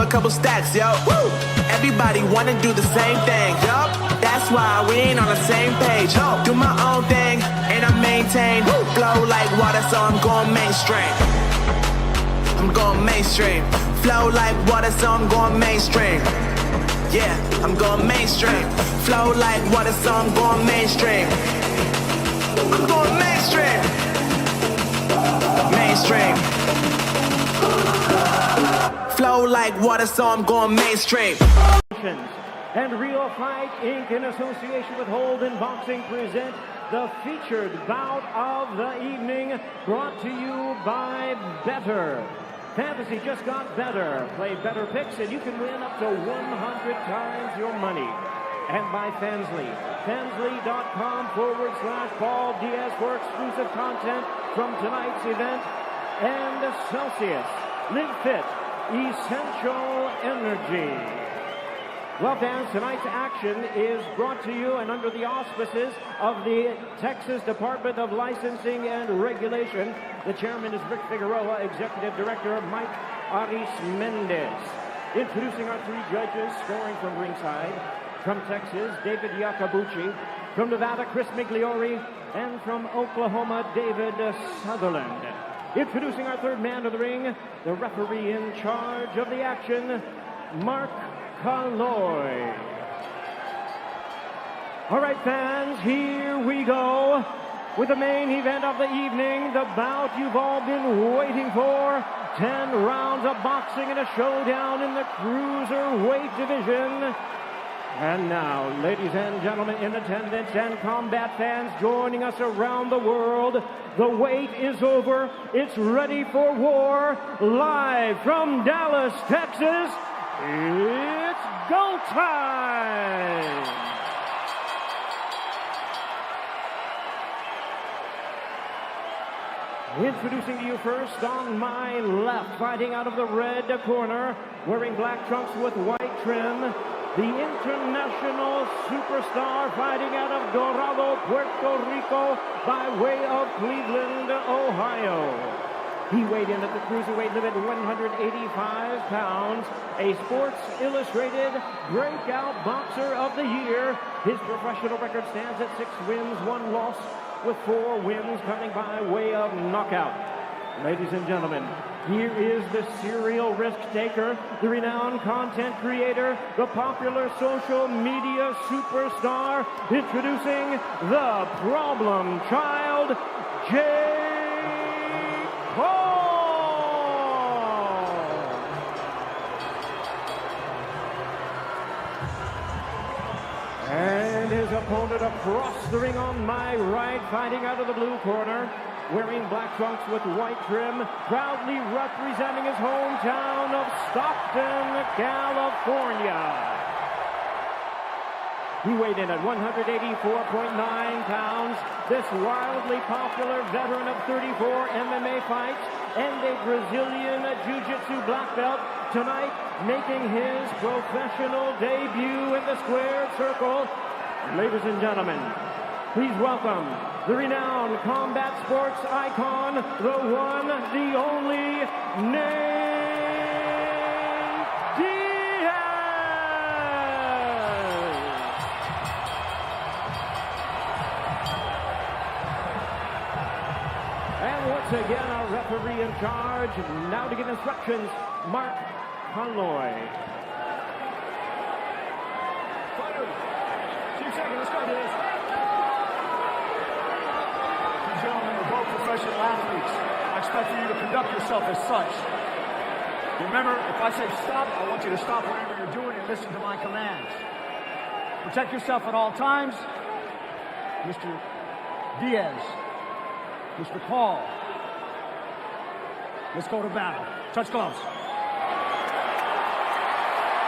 a couple stacks, yo. Woo! Everybody wanna do the same thing, yo. That's why we ain't on the same page. Do my own thing, and I maintain. Flow like water, so I'm going mainstream. I'm going mainstream. Flow like water, so I'm going mainstream. Yeah, I'm going mainstream. Flow like water, so I'm going mainstream. I'm going mainstream. Mainstream. Flow like water, so I'm going mainstream. And Real Fight Inc. in association with Holden Boxing present the featured bout of the evening, brought to you by Better. Fantasy just got better. Play better picks and you can win up to 100 times your money. And by Fansly. Fansly.com/Paul Diaz for exclusive content from tonight's event. And Celsius. Live Fit. Essential Energy. Well, fans, tonight's action is brought to you and under the auspices of the Texas Department of Licensing and Regulation. The chairman is Rick Figueroa, executive director Mike Aris Mendez. Introducing our three judges, scoring from ringside. From Texas, David Yakabuchi. From Nevada, Chris Migliori. And from Oklahoma, David Sutherland. Introducing our third man of the ring, the referee in charge of the action, Mark Kalloy. All right, fans, here we go with the main event of the evening, the bout you've all been waiting for. 10 rounds of boxing and a showdown in the cruiserweight division. And now, ladies and gentlemen in attendance and combat fans joining us around the world, the wait is over. It's ready for war. Live from Dallas, Texas, it's go time! Introducing to you first on my left, fighting out of the red corner, wearing black trunks with white trim, the international superstar fighting out of Dorado, Puerto Rico, by way of Cleveland, Ohio. He weighed in at the cruiserweight limit, 185 pounds, a Sports Illustrated Breakout Boxer of the Year. His professional record stands at 6 wins, 1 loss, with 4 wins coming by way of knockout. Ladies and gentlemen, here is the serial risk taker, the renowned content creator, the popular social media superstar, introducing the problem child, Jake Paul. And his opponent across the ring on my right, fighting out of the blue corner, wearing black trunks with white trim, proudly representing his hometown of Stockton, California. He weighed in at 184.9 pounds. This wildly popular veteran of 34 MMA fights and a Brazilian Jiu-Jitsu black belt, tonight making his professional debut in the squared circle. Ladies and gentlemen, please welcome the renowned combat sports icon, the one, the only, Nate Diaz! And once again, our referee in charge, now to give instructions, Mark Kalloy. 2 seconds, let's go, Diaz. Gentlemen, we're both professional athletes. I expect for you to conduct yourself as such. Remember, if I say stop, I want you to stop whatever you're doing and listen to my commands. Protect yourself at all times. Mr. Diaz, Mr. Paul, let's go to battle. Touch gloves.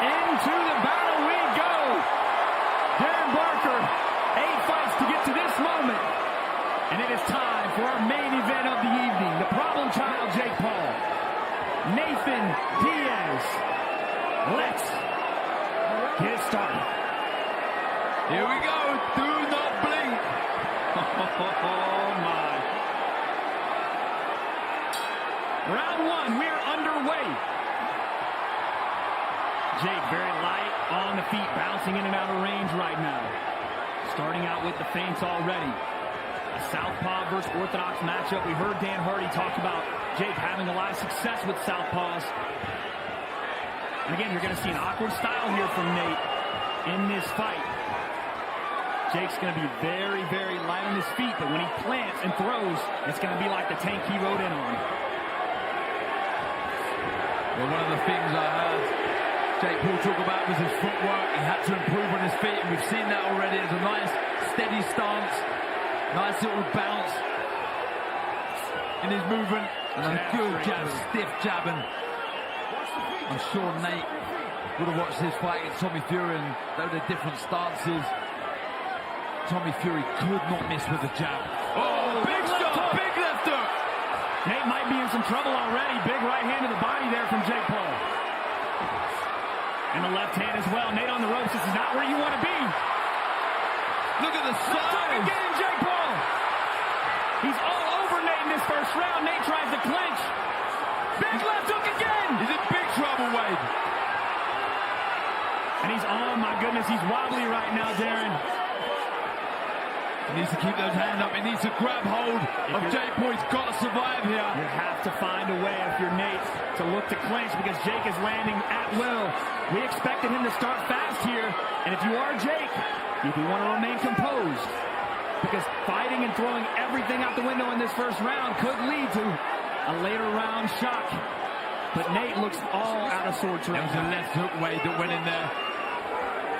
Into the battle we go. Darren Barker, 8 fights to get to this moment. And it is time for our main event of the evening. The problem child, Jake Paul. Nathan Diaz. Let's get it started. Here we go. Do not blink. Oh, my. Round 1, we're underway. Jake very light on the feet, bouncing in and out of range right now. Starting out with the feints already. A southpaw versus orthodox matchup. We heard Dan Hardy talk about Jake having a lot of success with southpaws. And again, you're going to see an awkward style here from Nate in this fight. Jake's going to be very, very light on his feet, but when he plants and throws, it's going to be like the tank he rode in on. Well, one of the things I heard Jake Paul talk about was his footwork. He had to improve on his feet, and we've seen that already. It's a nice, steady stance, nice little bounce in his movement, and a good jab, stiff jab. And I'm sure Nate would have watched this fight against Tommy Fury, and though they're different stances, Tommy Fury could not miss with the jab. Oh, big shot, big left hook. Nate might be in some trouble already. Big right hand to the body there from Jake Paul. And the left hand as well. Nate on the ropes. This is not where you want to be. Look at the Left hook size. again, Jake Paul. He's all over Nate in this first round. Nate tries to clinch. Big left hook again. He's in big trouble, Wade. And he's, oh my goodness, he's wobbly right now, Darren. He needs to keep those hands up. He needs to grab hold of Jake Paul. He's got to survive here. You have to find a way, if you're Nate, to look to clinch because Jake is landing at will. We expected him to start fast here. And if you are Jake, you do want to remain composed because fighting and throwing everything out the window in this first round could lead to a later round shock. But Nate looks all out of sorts right There was a now. left hook, Wade, that went in there.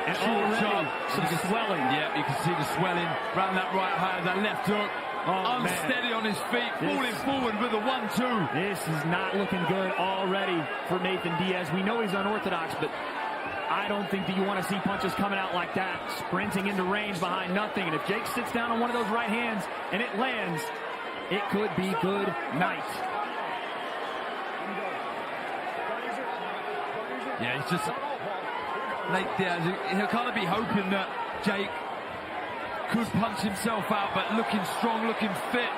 And Short already shot. some swelling. Yeah, you can see the swelling around that right hand, that left hook. Oh, Unsteady on his feet, falling forward with a 1-2. This is not looking good already for Nathan Diaz. We know he's unorthodox, but I don't think that you want to see punches coming out like that, sprinting into range behind nothing. And if Jake sits down on one of those right hands and it lands, it could be good night. Yeah, it's just Nate Diaz. He'll kind of be hoping that Jake could punch himself out, but looking strong, looking fit,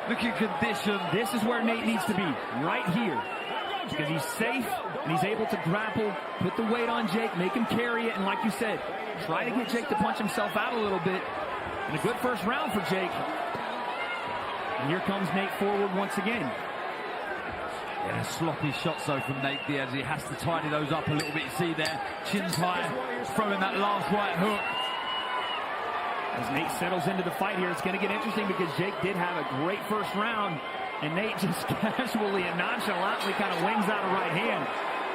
looking conditioned. This is where Nate needs to be, right here. Because he's safe and he's able to grapple, put the weight on Jake, make him carry it, and like you said, try to get Jake to punch himself out a little bit. And a good first round for Jake. And here comes Nate forward once again. Yeah, sloppy shots though from Nate Diaz. He has to tidy those up a little bit. You see there, chin's high, throwing that last right hook. As Nate settles into the fight here, it's going to get interesting because Jake did have a great first round, and Nate just casually and nonchalantly kind of wings out a right hand.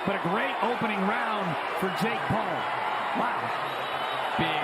But a great opening round for Jake Paul. Wow. Big